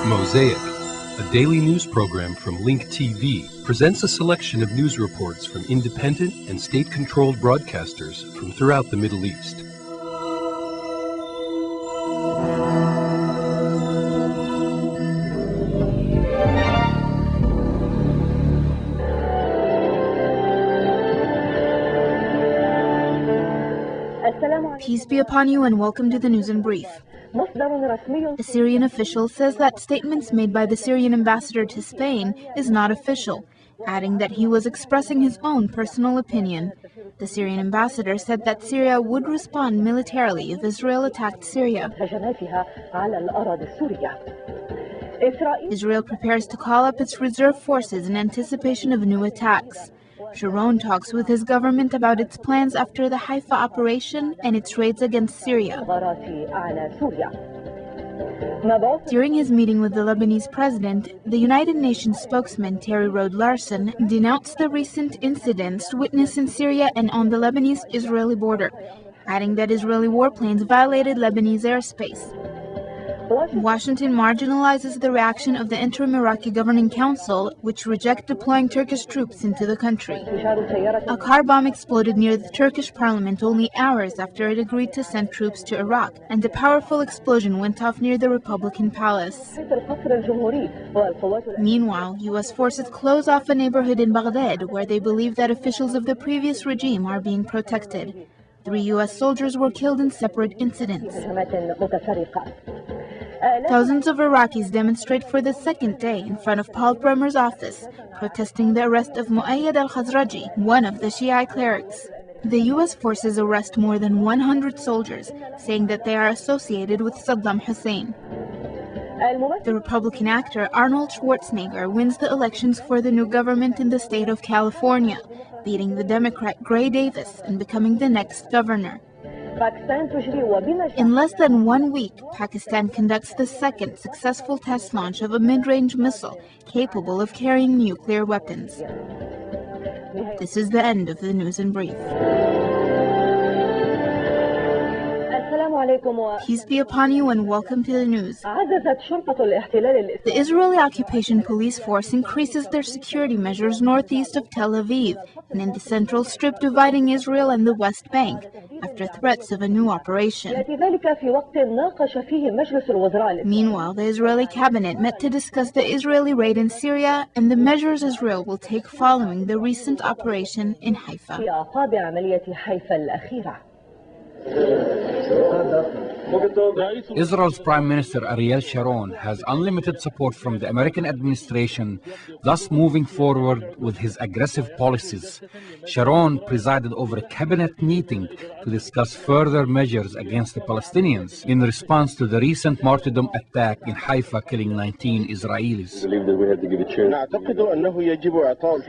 Mosaic, a daily news program from Link TV, presents a selection of news reports from independent and state-controlled broadcasters from throughout the Middle East. Peace be upon you and welcome to the News in Brief. A Syrian official says that statements made by the Syrian ambassador to Spain is not official, adding that he was expressing his own personal opinion. The Syrian ambassador said that Syria would respond militarily if Israel attacked Syria. Israel prepares to call up its reserve forces in anticipation of new attacks. Sharon talks with his government about its plans after the Haifa operation and its raids against Syria. During his meeting with the Lebanese president, the United Nations spokesman Terry Rode Larson denounced the recent incidents witnessed in Syria and on the Lebanese-Israeli border, adding that Israeli warplanes violated Lebanese airspace. Washington marginalizes the reaction of the interim Iraqi Governing Council, which reject deploying Turkish troops into the country. A car bomb exploded near the Turkish parliament only hours after it agreed to send troops to Iraq, and a powerful explosion went off near the Republican Palace. Meanwhile, U.S. forces close off a neighborhood in Baghdad where they believe that officials of the previous regime are being protected. 3 U.S. soldiers were killed in separate incidents. Thousands of Iraqis demonstrate for the second day in front of Paul Bremer's office, protesting the arrest of Muayyad al-Khazraji, one of the Shiite clerics. The U.S. forces arrest more than 100 soldiers, saying that they are associated with Saddam Hussein. The Republican actor Arnold Schwarzenegger wins the elections for the new government in the state of California, beating the Democrat Gray Davis and becoming the next governor. In less than 1 week, Pakistan conducts the second successful test launch of a mid-range missile capable of carrying nuclear weapons. This is the end of the News in Brief. Peace be upon you and welcome to the news. The Israeli occupation police force increases their security measures northeast of Tel Aviv and in the central strip dividing Israel and the West Bank after threats of a new operation. Meanwhile, the Israeli cabinet met to discuss the Israeli raid in Syria and the measures Israel will take following the recent operation in Haifa. Israel's Prime Minister Ariel Sharon has unlimited support from the American administration, thus moving forward with his aggressive policies. Sharon presided over a cabinet meeting to discuss further measures against the Palestinians in response to the recent martyrdom attack in Haifa, killing 19 Israelis.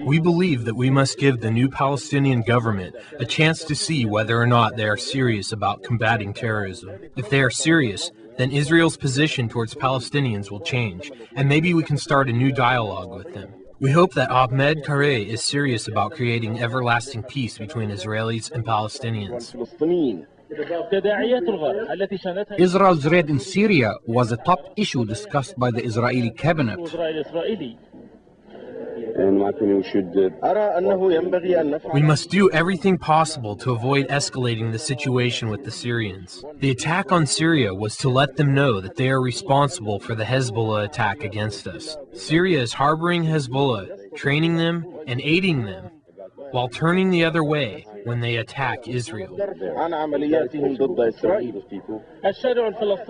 We believe that we must give the new Palestinian government a chance to see whether or not they are serious about combating terrorism. If they are serious, then Israel's position towards Palestinians will change, and maybe we can start a new dialogue with them. We hope that Ahmed Kareh is serious about creating everlasting peace between Israelis and Palestinians. Israel's raid in Syria was a top issue discussed by the Israeli cabinet. We must do everything possible to avoid escalating the situation with the Syrians. The attack on Syria was to let them know that they are responsible for the Hezbollah attack against us. Syria is harboring Hezbollah, training them and aiding them, while turning the other way when they attack Israel.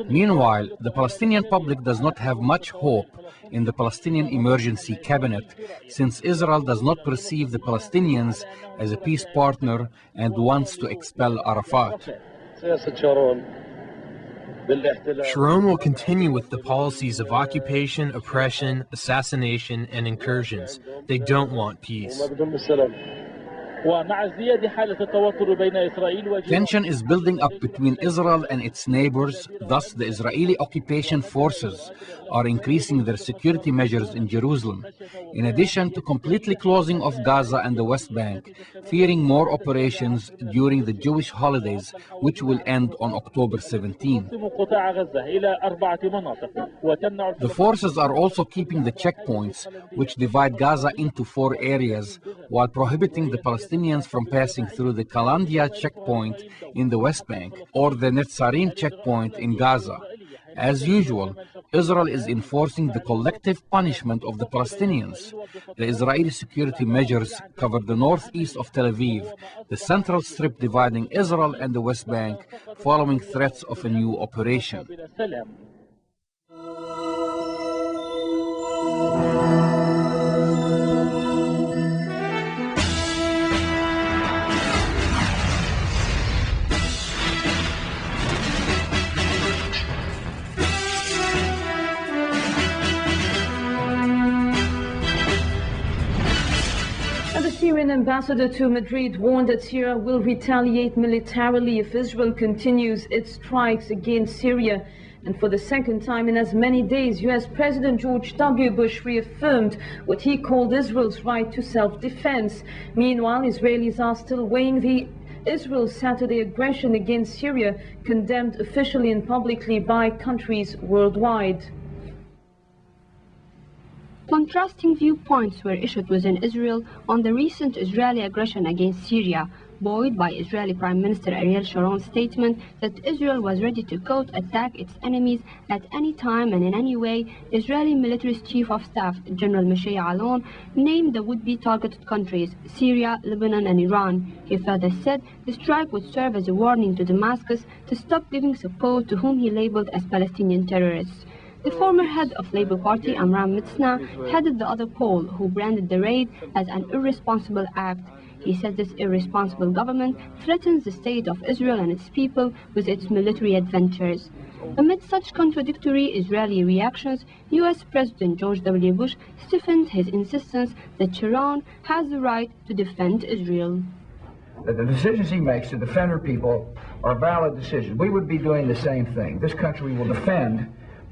Meanwhile, the Palestinian public does not have much hope in the Palestinian Emergency Cabinet, since Israel does not perceive the Palestinians as a peace partner and wants to expel Arafat. Sharon will continue with the policies of occupation, oppression, assassination, and incursions. They don't want peace. Tension is building up between Israel and its neighbors. Thus, the Israeli occupation forces are increasing their security measures in Jerusalem, in addition to completely closing off Gaza and the West Bank, fearing more operations during the Jewish holidays, which will end on October 17. The forces are also keeping the checkpoints, which divide Gaza into 4 areas, while prohibiting the Palestinians from passing through the Kalandia checkpoint in the West Bank or the Netzarim checkpoint in Gaza. As usual, Israel is enforcing the collective punishment of the Palestinians. The Israeli security measures cover the northeast of Tel Aviv, the central strip dividing Israel and the West Bank, following threats of a new operation. The Syrian ambassador to Madrid warned that Syria will retaliate militarily if Israel continues its strikes against Syria. And for the second time in as many days, U.S. President George W. Bush reaffirmed what he called Israel's right to self-defense. Meanwhile, Israelis are still weighing Israel's Saturday aggression against Syria, condemned officially and publicly by countries worldwide. Contrasting viewpoints were issued within Israel on the recent Israeli aggression against Syria, buoyed by Israeli Prime Minister Ariel Sharon's statement that Israel was ready to, quote, attack its enemies at any time and in any way. Israeli military chief of staff General Moshe Alon named the would-be targeted countries Syria, Lebanon and Iran. He further said the strike would serve as a warning to Damascus to stop giving support to whom he labeled as Palestinian terrorists. The former head of Labour Party, Amram Mitzna, headed the other pole, who branded the raid as an irresponsible act. He said this irresponsible government threatens the state of Israel and its people with its military adventures. Amid such contradictory Israeli reactions, U.S. President George W. Bush stiffened his insistence that Sharon has the right to defend Israel. The decisions he makes to defend our people are valid decisions. We would be doing the same thing. This country will defend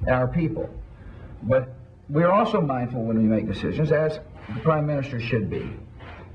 our people. But we're also mindful when we make decisions, as the Prime Minister should be,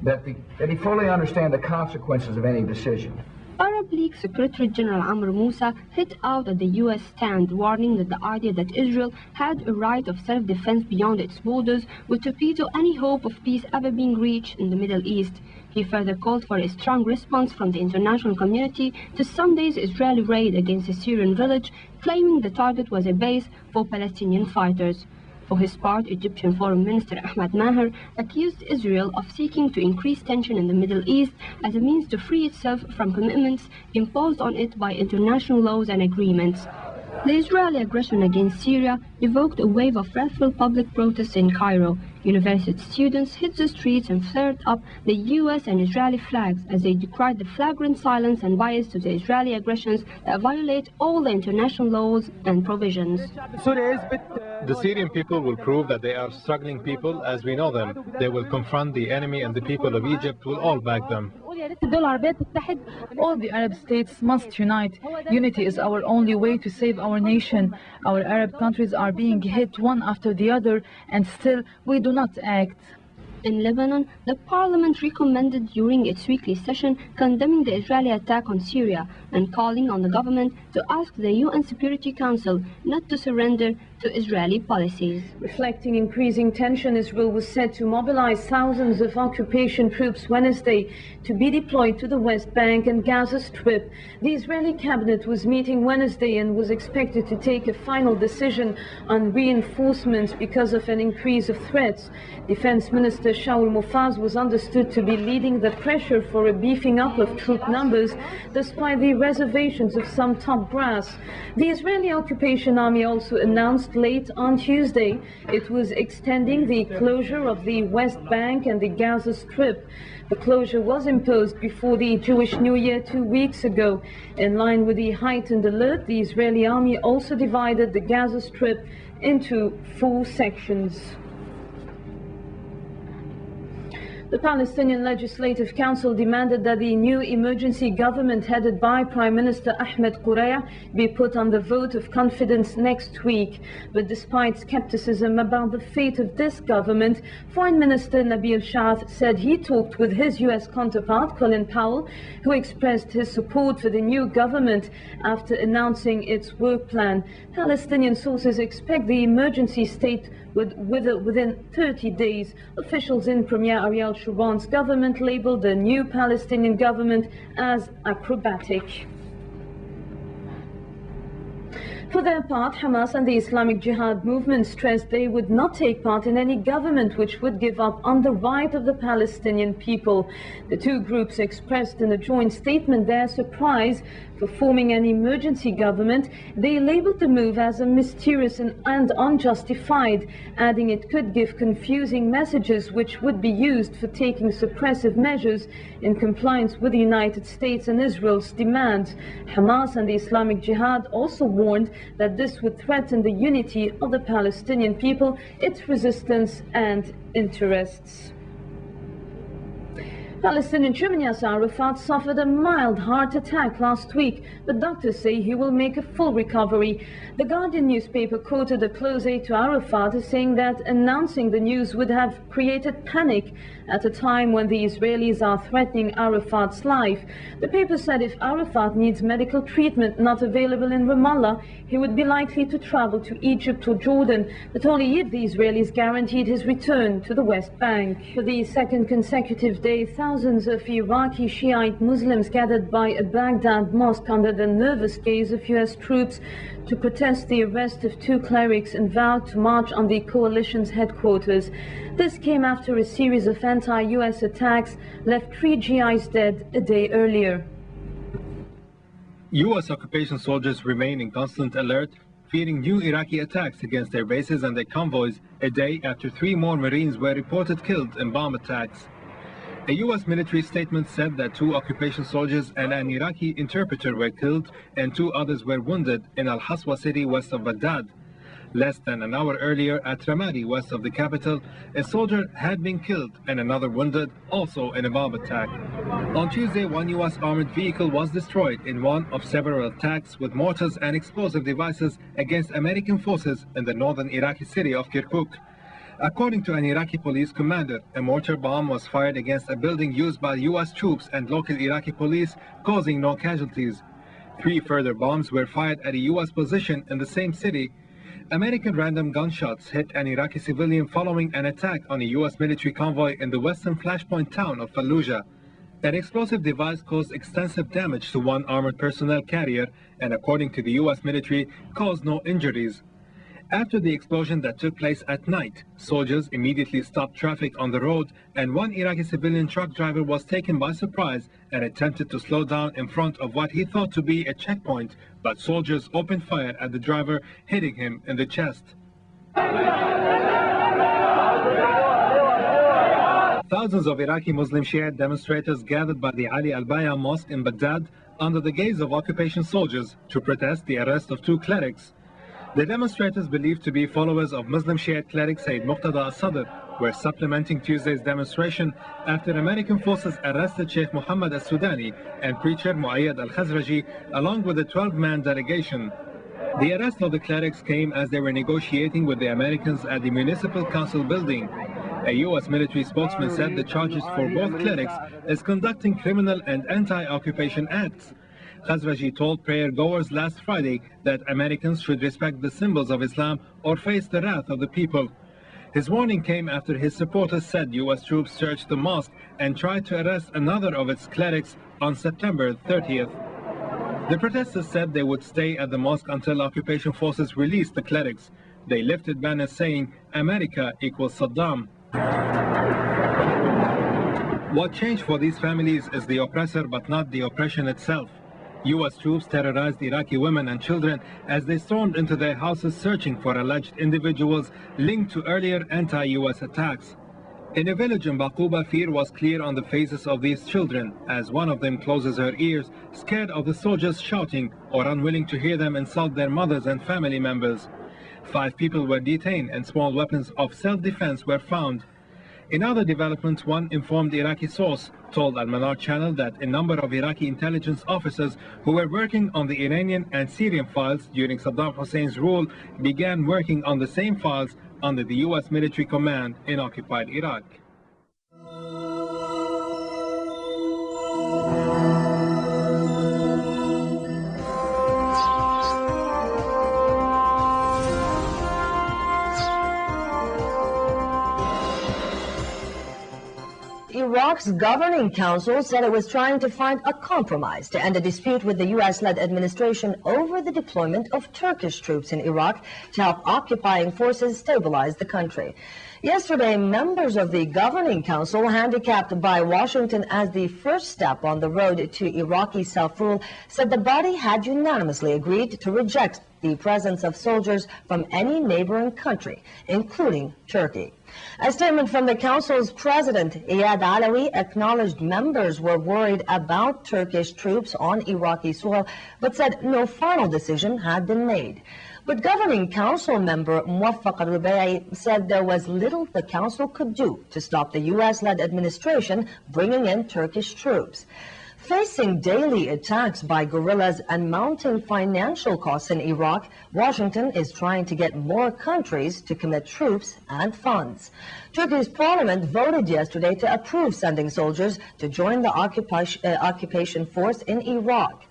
that he fully understand the consequences of any decision. Arab League Secretary General Amr Moussa hit out at the U.S. stand, warning that the idea that Israel had a right of self-defense beyond its borders would torpedo any hope of peace ever being reached in the Middle East. He further called for a strong response from the international community to Sunday's Israeli raid against a Syrian village, claiming the target was a base for Palestinian fighters. For his part, Egyptian Foreign Minister Ahmed Maher accused Israel of seeking to increase tension in the Middle East as a means to free itself from commitments imposed on it by international laws and agreements. The Israeli aggression against Syria evoked a wave of wrathful public protests in Cairo. University students hit the streets and flared up the U.S. and Israeli flags as they decried the flagrant silence and bias to the Israeli aggressions that violate all the international laws and provisions. The Syrian people will prove that they are struggling people as we know them. They will confront the enemy, and the people of Egypt will all back them. All the Arab states must unite. Unity is our only way to save our nation. Our Arab countries are being hit one after the other, and still we do not act. In Lebanon, the parliament recommended during its weekly session condemning the Israeli attack on Syria and calling on the government to ask the UN Security Council not to surrender to Israeli policies. Reflecting increasing tension, Israel was said to mobilize thousands of occupation troops Wednesday to be deployed to the West Bank and Gaza Strip. The Israeli cabinet was meeting Wednesday and was expected to take a final decision on reinforcements because of an increase of threats. Defense Minister Shaul Mofaz was understood to be leading the pressure for a beefing up of troop numbers, despite the reservations of some top brass. The Israeli occupation army also announced late on Tuesday it was extending the closure of the West Bank and the Gaza Strip. The closure was imposed before the Jewish New Year 2 weeks ago. In line with the heightened alert, the Israeli army also divided the Gaza Strip into 4 sections. The Palestinian Legislative Council demanded that the new emergency government headed by Prime Minister Ahmed Quraya be put on the vote of confidence next week. But despite skepticism about the fate of this government, Foreign Minister Nabil Shaath said he talked with his U.S. counterpart Colin Powell, who expressed his support for the new government after announcing its work plan. Palestinian sources expect the emergency state within 30 days. Officials in Premier Ariel Sharon's government labeled the new Palestinian government as acrobatic. For their part, Hamas and the Islamic Jihad movement stressed they would not take part in any government which would give up on the right of the Palestinian people. The two groups expressed in a joint statement their surprise for forming an emergency government. They labeled the move as a mysterious and unjustified, adding it could give confusing messages which would be used for taking suppressive measures in compliance with the United States and Israel's demands. Hamas and the Islamic Jihad also warned that this would threaten the unity of the Palestinian people, its resistance and interests. Palestinian Chairman Yasser Arafat suffered a mild heart attack last week, but doctors say he will make a full recovery. The Guardian newspaper quoted a close aide to Arafat as saying that announcing the news would have created panic at a time when the Israelis are threatening Arafat's life. The paper said if Arafat needs medical treatment not available in Ramallah, he would be likely to travel to Egypt or Jordan, but only if the Israelis guaranteed his return to the West Bank. For the second consecutive day, thousands of Iraqi Shiite Muslims gathered by a Baghdad mosque under the nervous gaze of U.S. troops to protest the arrest of two clerics and vowed to march on the coalition's headquarters. This came after a series of anti-U.S. attacks left 3 GIs dead a day earlier. U.S. occupation soldiers remain in constant alert, fearing new Iraqi attacks against their bases and their convoys a day after 3 more Marines were reported killed in bomb attacks. A U.S. military statement said that 2 occupation soldiers and an Iraqi interpreter were killed and 2 others were wounded in Al-Haswa city west of Baghdad. Less than an hour earlier at Ramadi, west of the capital, a soldier had been killed and another wounded, also in a bomb attack. On Tuesday, 1 U.S. armored vehicle was destroyed in one of several attacks with mortars and explosive devices against American forces in the northern Iraqi city of Kirkuk. According to an Iraqi police commander, a mortar bomb was fired against a building used by U.S. troops and local Iraqi police, causing no casualties. 3 further bombs were fired at a U.S. position in the same city. American random gunshots hit an Iraqi civilian following an attack on a U.S. military convoy in the western flashpoint town of Fallujah. An explosive device caused extensive damage to 1 armored personnel carrier and, according to the U.S. military, caused no injuries. After the explosion that took place at night, soldiers immediately stopped traffic on the road and 1 Iraqi civilian truck driver was taken by surprise and attempted to slow down in front of what he thought to be a checkpoint, but soldiers opened fire at the driver, hitting him in the chest. Thousands of Iraqi Muslim Shiite demonstrators gathered by the Ali Al-Baya Mosque in Baghdad under the gaze of occupation soldiers to protest the arrest of 2 clerics. The demonstrators, believed to be followers of Muslim Shiite cleric Sayyid Muqtada al-Sadr, were supplementing Tuesday's demonstration after American forces arrested Sheikh Mohammed al-Sudani and preacher Muayyad al-Khazraji along with a 12-man delegation. The arrest of the clerics came as they were negotiating with the Americans at the Municipal Council building. A U.S. military spokesman said the charges for both clerics is conducting criminal and anti-occupation acts. Khazraji told prayer-goers last Friday that Americans should respect the symbols of Islam or face the wrath of the people. His warning came after his supporters said U.S. troops searched the mosque and tried to arrest another of its clerics on September 30th. The protesters said they would stay at the mosque until occupation forces released the clerics. They lifted banners saying, "America equals Saddam." What changed for these families is the oppressor but not the oppression itself. U.S. troops terrorized Iraqi women and children as they stormed into their houses searching for alleged individuals linked to earlier anti-U.S. attacks. In a village in Baquba, fear was clear on the faces of these children as one of them closes her ears, scared of the soldiers shouting or unwilling to hear them insult their mothers and family members. 5 people were detained and small weapons of self-defense were found. In other developments, one informed Iraqi source told Al-Manar channel that a number of Iraqi intelligence officers who were working on the Iranian and Syrian files during Saddam Hussein's rule began working on the same files under the U.S. military command in occupied Iraq. Iraq's governing council said it was trying to find a compromise to end a dispute with the U.S.-led administration over the deployment of Turkish troops in Iraq to help occupying forces stabilize the country. Yesterday, members of the governing council, handicapped by Washington as the first step on the road to Iraqi self-rule, said the body had unanimously agreed to reject the presence of soldiers from any neighboring country, including Turkey. A statement from the council's president, Iyad Alawi, acknowledged members were worried about Turkish troops on Iraqi soil, but said no final decision had been made. But governing council member Muwaffaq al-Rubai said there was little the council could do to stop the U.S.-led administration bringing in Turkish troops. Facing daily attacks by guerrillas and mounting financial costs in Iraq, Washington is trying to get more countries to commit troops and funds. Turkey's parliament voted yesterday to approve sending soldiers to join the occupation force in Iraq.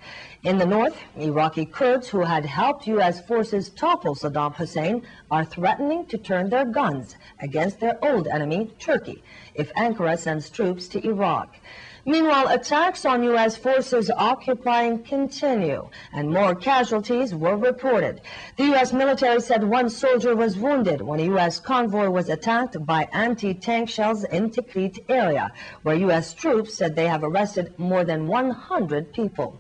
In the north, Iraqi Kurds who had helped U.S. forces topple Saddam Hussein are threatening to turn their guns against their old enemy, Turkey, if Ankara sends troops to Iraq. Meanwhile, attacks on U.S. forces occupying continue, and more casualties were reported. The U.S. military said one soldier was wounded when a U.S. convoy was attacked by anti-tank shells in Tikrit area, where U.S. troops said they have arrested more than 100 people.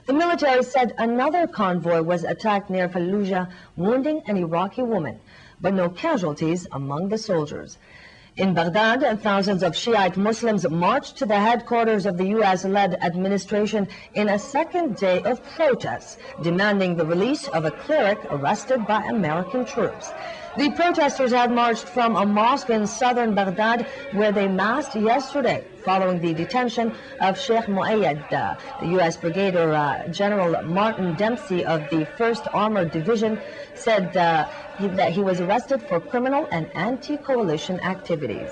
The military said another convoy was attacked near Fallujah, wounding an Iraqi woman, but no casualties among the soldiers. In Baghdad, thousands of Shiite Muslims marched to the headquarters of the U.S.-led administration in a second day of protests, demanding the release of a cleric arrested by American troops. The protesters had marched from a mosque in southern Baghdad, where they massed yesterday, following the detention of Sheikh Muayyad. The U.S. Brigadier General Martin Dempsey of the 1st Armored Division said that he was arrested for criminal and anti-coalition activities.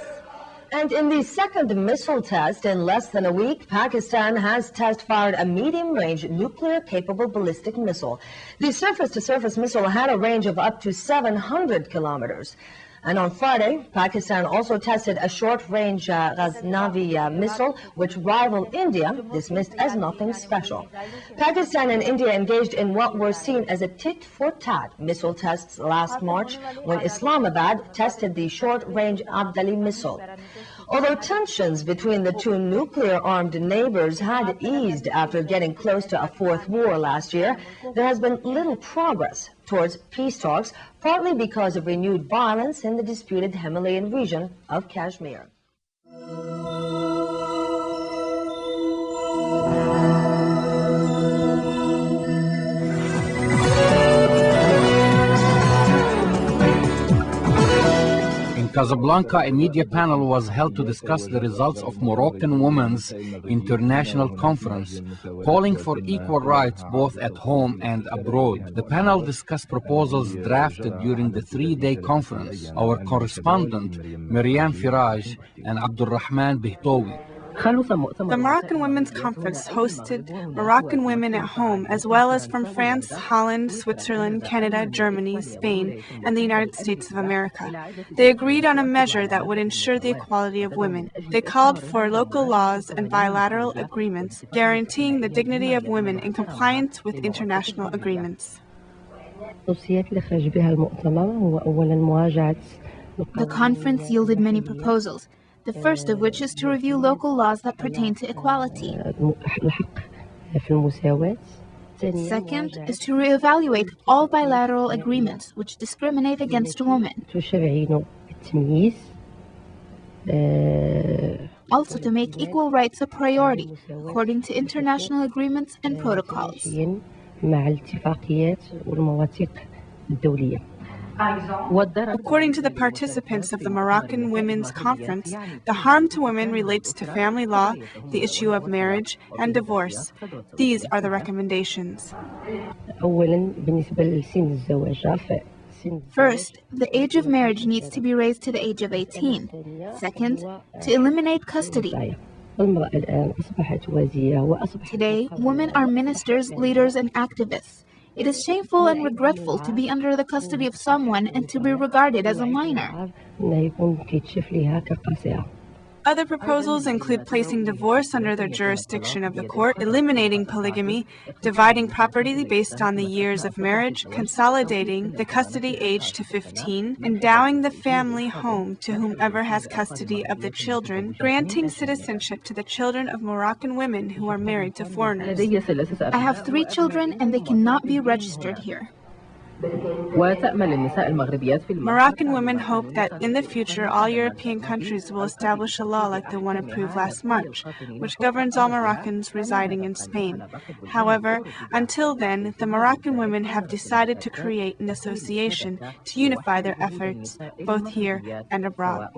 And in the second missile test in less than a week, Pakistan has test-fired a medium-range nuclear-capable ballistic missile. The surface-to-surface missile had a range of up to 700 kilometers. And on Friday, Pakistan also tested a short-range Ghaznavi missile, which rivaled India, dismissed as nothing special. Pakistan and India engaged in what were seen as a tit-for-tat missile tests last March, when Islamabad tested the short-range Abdali missile. Although tensions between the two nuclear-armed neighbors had eased after getting close to a fourth war last year, there has been little progress towards peace talks, partly because of renewed violence in the disputed Himalayan region of Kashmir. Casablanca, a media panel was held to discuss the results of Moroccan Women's International Conference, calling for equal rights both at home and abroad. The panel discussed proposals drafted during the three-day conference. Our correspondent, Miriam Firaj and Abdulrahman Bihtowi. The Moroccan Women's Conference hosted Moroccan women at home, as well as from France, Holland, Switzerland, Canada, Germany, Spain, and the United States of America. They agreed on a measure that would ensure the equality of women. They called for local laws and bilateral agreements guaranteeing the dignity of women in compliance with international agreements. The conference yielded many proposals, the first of which is to review local laws that pertain to equality. Second is to reevaluate all bilateral agreements which discriminate against women. Also to make equal rights a priority according to international agreements and protocols. According to the participants of the Moroccan Women's Conference, the harm to women relates to family law, the issue of marriage, and divorce. These are the recommendations. First, the age of marriage needs to be raised to the age of 18. Second, to eliminate custody. Today, women are ministers, leaders, and activists. It is shameful and regretful to be under the custody of someone and to be regarded as a minor. Other proposals include placing divorce under the jurisdiction of the court, eliminating polygamy, dividing property based on the years of marriage, consolidating the custody age to 15, endowing the family home to whomever has custody of the children, granting citizenship to the children of Moroccan women who are married to foreigners. I have 3 children and they cannot be registered here. Moroccan women hope that in the future all European countries will establish a law like the one approved last March, which governs all Moroccans residing in Spain. However, until then, the Moroccan women have decided to create an association to unify their efforts, both here and abroad.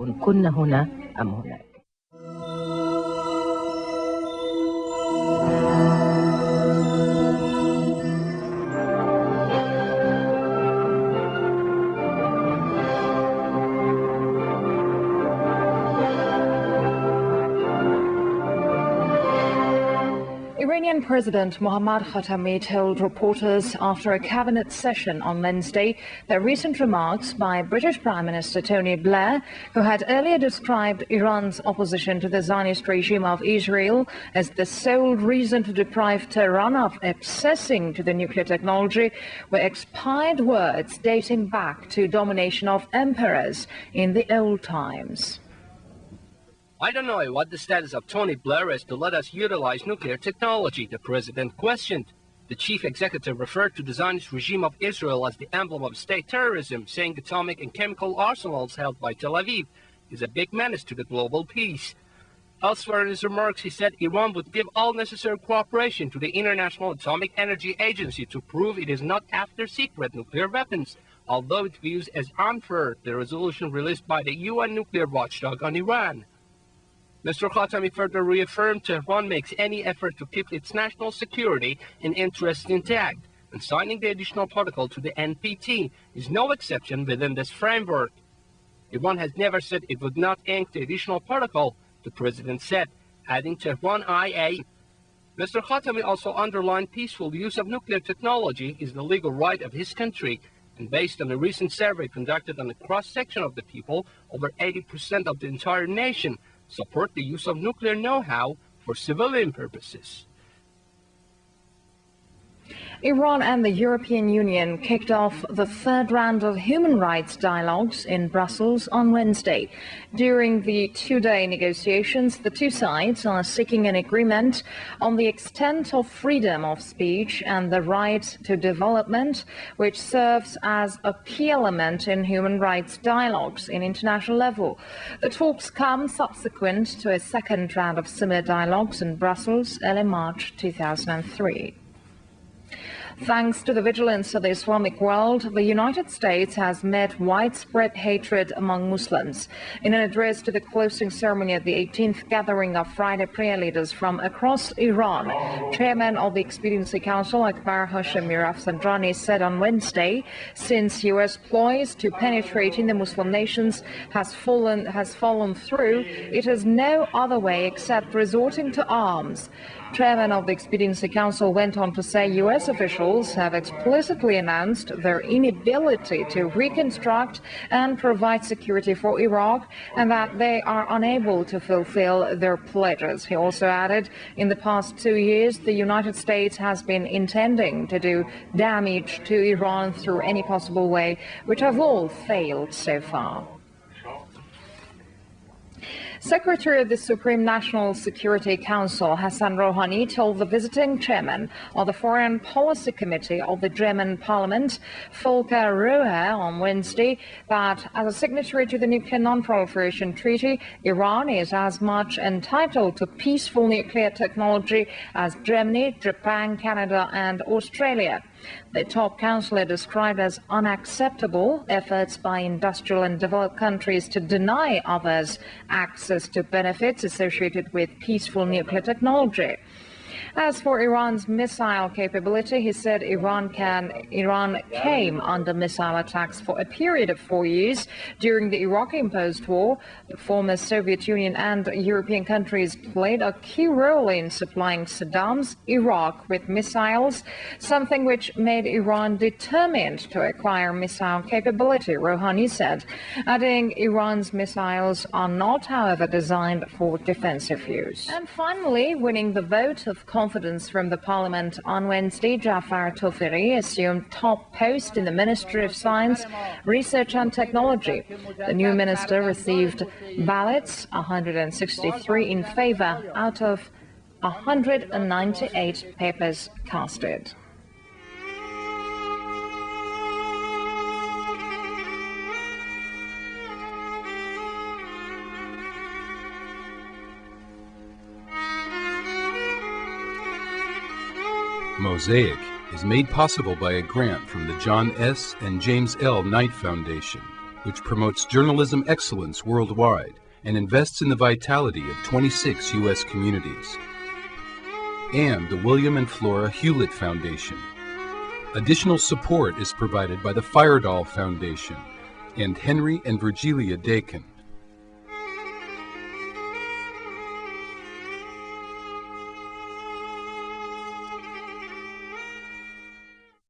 Iranian President Mohammad Khatami told reporters after a cabinet session on Wednesday that recent remarks by British Prime Minister Tony Blair, who had earlier described Iran's opposition to the Zionist regime of Israel as the sole reason to deprive Tehran of accessing to the nuclear technology, were expired words dating back to domination of emperors in the old times. I don't know what the status of Tony Blair is to let us utilize nuclear technology, the president questioned. The chief executive referred to the Zionist regime of Israel as the emblem of state terrorism, saying atomic and chemical arsenals held by Tel Aviv is a big menace to the global peace. Elsewhere in his remarks, he said Iran would give all necessary cooperation to the International Atomic Energy Agency to prove it is not after secret nuclear weapons, although it views as unfair the resolution released by the UN nuclear watchdog on Iran. Mr. Khatami further reaffirmed Tehran makes any effort to keep its national security and interests intact, and signing the additional protocol to the NPT is no exception within this framework. Iran has never said it would not ink the additional protocol, the president said, adding Tehran IA. Mr. Khatami also underlined peaceful use of nuclear technology is the legal right of his country, and based on a recent survey conducted on a cross-section of the people, over 80% of the entire nation support the use of nuclear know-how for civilian purposes. Iran and the European Union kicked off the third round of human rights dialogues in Brussels on Wednesday. During the two-day negotiations, the two sides are seeking an agreement on the extent of freedom of speech and the right to development, which serves as a key element in human rights dialogues in international level. The talks come subsequent to a second round of similar dialogues in Brussels early March 2003. Thanks to the vigilance of the Islamic world, the United States has met widespread hatred among Muslims. In an address to the closing ceremony at the 18th gathering of Friday prayer leaders from across Iran, Chairman of the Expediency Council, Akbar Hashemi Rafsanjani, said on Wednesday, since U.S. ploys to penetrate in the Muslim nations has fallen through, it is no other way except resorting to arms. Chairman of the Expediency Council went on to say U.S. officials have explicitly announced their inability to reconstruct and provide security for Iraq and that they are unable to fulfill their pledges. He also added, in the past 2 years, the United States has been intending to do damage to Iran through any possible way, which have all failed so far. Secretary of the Supreme National Security Council, Hassan Rouhani, told the visiting chairman of the Foreign Policy Committee of the German Parliament, Volker Ruhe, on Wednesday that as a signatory to the Nuclear Non-Proliferation Treaty, Iran is as much entitled to peaceful nuclear technology as Germany, Japan, Canada and Australia. The top counselor described as unacceptable efforts by industrial and developed countries to deny others access to benefits associated with peaceful nuclear technology. As for Iran's missile capability, he said Iran came under missile attacks for a period of 4 years during the Iraqi-imposed war. The former Soviet Union and European countries played a key role in supplying Saddam's Iraq with missiles, something which made Iran determined to acquire missile capability, Rouhani said, adding Iran's missiles are not, however, designed for defensive use. And finally, winning the vote of confidence from the parliament on Wednesday, Jafar Toferi assumed top post in the Ministry of Science, Research and Technology. The new minister received ballots 163 in favor out of 198 papers casted. Mosaic is made possible by a grant from the John S. and James L. Knight Foundation, which promotes journalism excellence worldwide and invests in the vitality of 26 U.S. communities, and the William and Flora Hewlett Foundation. Additional support is provided by the Firedoll Foundation and Henry and Virgilia Dakin.